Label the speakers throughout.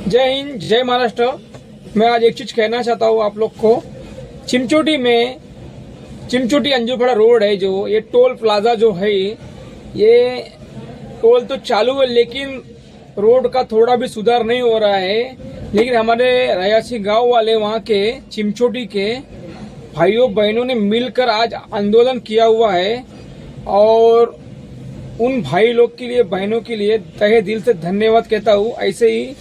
Speaker 1: जय हिंद, जय महाराष्ट्र। मैं आज एक चीज कहना चाहता हूँ आप लोग को। चिमचोटी अंजुफड़ा रोड है, जो ये टोल प्लाजा जो है, ये टोल तो चालू है लेकिन रोड का थोड़ा भी सुधार नहीं हो रहा है। लेकिन हमारे रयासी गांव वाले वहाँ के चिमचोटी के भाइयों बहनों ने मिलकर आज आंदोलन किया हुआ है और उन भाई लोग के लिए, बहनों के लिए तहे दिल से धन्यवाद कहता हूँ। ऐसे ही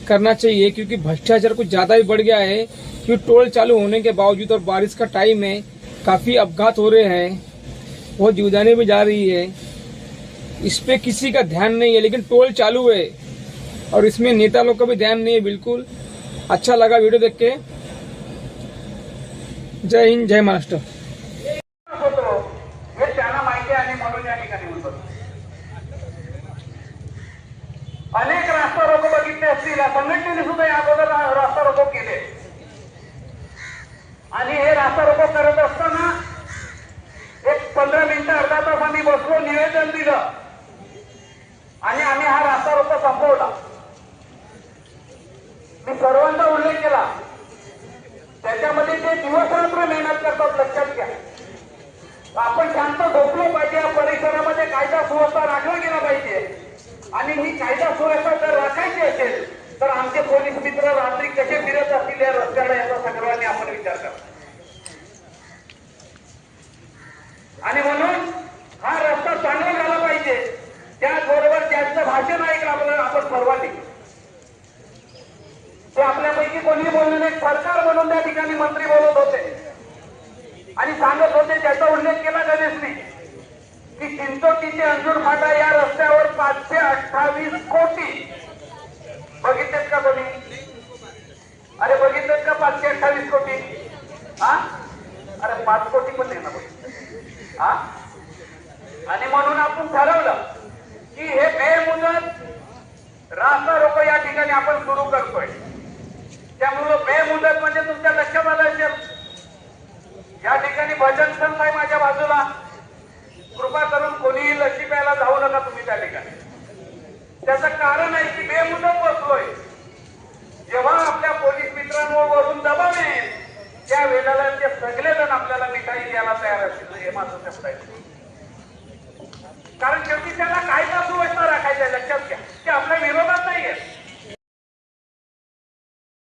Speaker 1: करना चाहिए क्योंकि भ्रष्टाचार कुछ ज्यादा ही बढ़ गया है। क्योंकि टोल चालू होने के बावजूद और बारिश का टाइम है, काफी अपघात हो रहे हैं, बहुत जीवदानी भी जा रही है। इस पे किसी का ध्यान नहीं है, लेकिन टोल चालू है और इसमें नेता लोग का भी ध्यान नहीं है बिल्कुल। अच्छा लगा वीडियो देख के। जय हिंद, जय महाराष्ट्र।
Speaker 2: अनेक रास्ता रोको बघितले असतील, संघटनेने सुद्धा या अगोदर रास्ता रोको केले आणि हे रास्ता रोको करत असताना एक 15 मिनिटं अर्धा तास आम्ही बसलो, निवेदन दिलं आणि आम्ही हा रास्ता रोको संपवला। मी सर्वांचा उल्लेख केला, त्याच्यामध्ये ते दिवस रात्र मेहनत करतात, लक्षात घ्या। आपण शांत झोपलो पाहिजे, या परिसरामध्ये कायदा सुव्यवस्था राखला गेला पाहिजे आणि ही कायदा सुव्यवस्था जर राखायची असेल तर आमचे पोलीस मित्र रात्री कसे फिरत असतील या रस्त्याला, याचा सर्वांनी आपण विचार करा। आणि म्हणून हा रस्ता चांगला झाला पाहिजे। त्याचबरोबर ज्यांचं भाषण ऐकलं आपण सर्वांनी, ते आपल्यापैकी कोणी बोलले नाही, सरकार म्हणून त्या ठिकाणी मंत्री बोलत होते आणि सांगत होते, त्याचा उल्लेख केला गणेशने की चिंचोटीचे अंजूर फाटा या रस्त्यावर 528 कोटी बघितलेत का कोणी? अरे बघितलेत का 528 कोटी? हा, अरे 5 कोटी पण नाही ना हा। आणि म्हणून आपण ठरवलं की हे बेमुदत रास्ता रोको या ठिकाणी आपण सुरू करतोय। त्यामुळे बेमुदत म्हणजे तुमच्या लक्षात आलं असेल, या ठिकाणी भजन संघ आहे माझ्या बाजूला, कृपा करून कोणीही लसी प्यायला जाऊ नका तुम्ही त्या ठिकाणी। त्याचं कारण आहे की बेमुदत बसलोय, जेव्हा आपल्या पोलीस मित्रांवरून दबाव येईल त्या वेळेला ते सगळेजण आपल्याला मिठाई द्यायला तयार असतील, हे माझं शब्द आहे। कारण शेवटी त्याला कायदा सुव्यवस्था राखायचा, लक्षात घ्या, ते आपल्या विरोधात नाहीये।